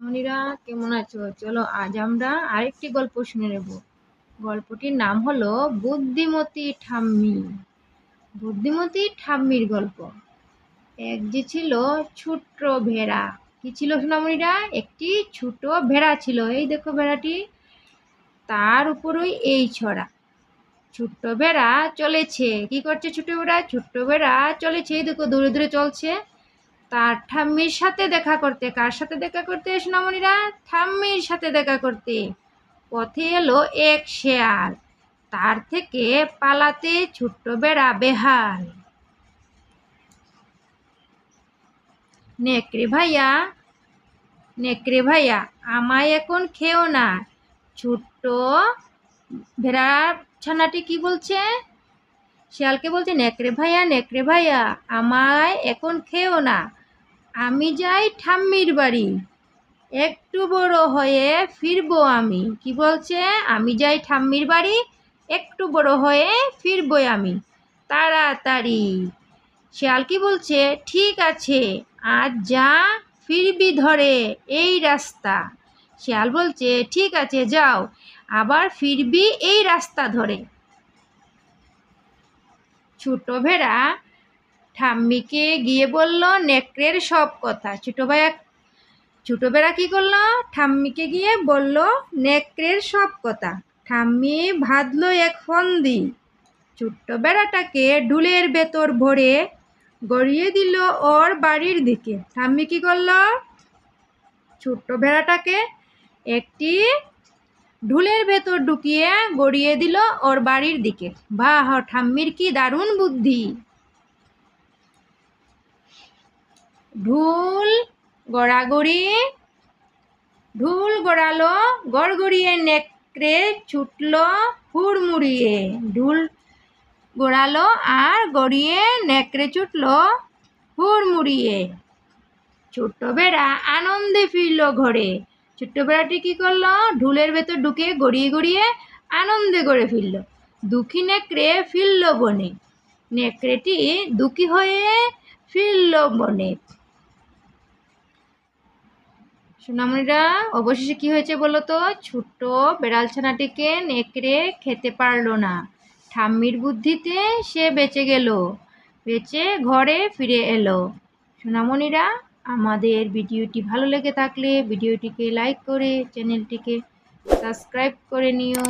মনিরা কেমন আছো? চলো আজ আমরা আরেকটি গল্প শুনে নেব। গল্পটির নাম হলো বুদ্ধিমতী ঠাম্মি। বুদ্ধিমতী ঠাম্মির গল্প। এক যে ছিল ছোট্ট ভেড়া। কি ছিল সোনামণিরা? একটি ছোট ভেড়া ছিল। এই দেখো ভেড়াটি, তার উপরই এই ছড়া। ছোট্ট ভেড়া চলেছে। কি করছে ছোট্ট ভেড়া? ছোট্ট ভেড়া চলেছে, এই দেখো দূরে দূরে চলছে তার ঠাম্মির সাথে দেখা করতে। কার সাথে দেখা করতে সোনামণিরা? ঠাম্মির সাথে দেখা করতে। পথে এলো এক শেয়াল, তার থেকে পালাতে ছোট্ট বেড়া বেহাল। নেকড়ে ভাইয়া, নেকড়ে ভাইয়া, আমায় এখন খেও না। ছোট্ট ভেড়া ছানাটি কি বলছে? শিয়ালকে বলছে, নেকড়ে ভাইয়া, নেকড়ে ভাইয়া, আমায় এখন খেও না, আমি যাই ঠাম্মির বাড়ি, একটু বড় হয়ে ফিরবো আমি। কি বলছে? আমি যাই ঠাম্মির বাড়ি, একটু বড় হয়ে ফিরবো আমি তাড়াতাড়ি। শিয়াল কি বলছে? ঠিক আছে, আজ যা, ফিরবি ধরে এই রাস্তা। শিয়াল বলছে, ঠিক আছে যাও, আবার ফিরবি এই রাস্তা ধরে। ছোট ভেড়া ঠাম্মিকে গিয়ে বলল নেকড়ের সব কথা। ছোট বেড়া কি করলো? ঠাম্মিকে গিয়ে বলল নেকড়ের সব কথা। ঠাম্মি ভাদলো এক ফন্দি, ছোট্ট বেড়াটাকে ঢুলের ভেতর ভরে গড়িয়ে দিল ওর বাড়ির দিকে। ঠাম্মি কি করলো? ছোট্ট ভেড়াটাকে একটি ঢুলের ভেতর ঢুকিয়ে গড়িয়ে দিল ওর বাড়ির দিকে। বাহ, ঠাম্মির কি দারুণ বুদ্ধি! ঢুল গড়াগড়ি, ঢুল গড়ালো গড়গড়িয়ে, নেকড়ে ছুটল হুড়মুড়িয়ে। ঢুল গড়ালো আর গড়িয়ে নেকড়ে ছুটল হুড়মুড়িয়ে। ছোট্ট বেড়া আনন্দে ফিরল ঘরে। ছোট্ট বেড়াটি কি করলো? ঢুলের ভেতর ঢুকে গড়িয়ে গড়িয়ে আনন্দে ঘরে ফিরল। দুঃখী নেকড়ে ফিরল বনে। নেকড়েটি দুঃখী হয়ে ফিরল বনে। সোনামণিরা, অবশেষে কি হয়েছে বলো তো? ছোট্ট বেড়াল ছানাটিকে নেকড়ে খেতে পারলো না। ঠাম্মির বুদ্ধিতে সে বেঁচে গেল, বেঁচে ঘরে ফিরে এলো। সোনামণিরা, আমাদের ভিডিওটি ভালো লেগে থাকলে ভিডিওটিকে লাইক করে চ্যানেলটিকে সাবস্ক্রাইব করে নিও।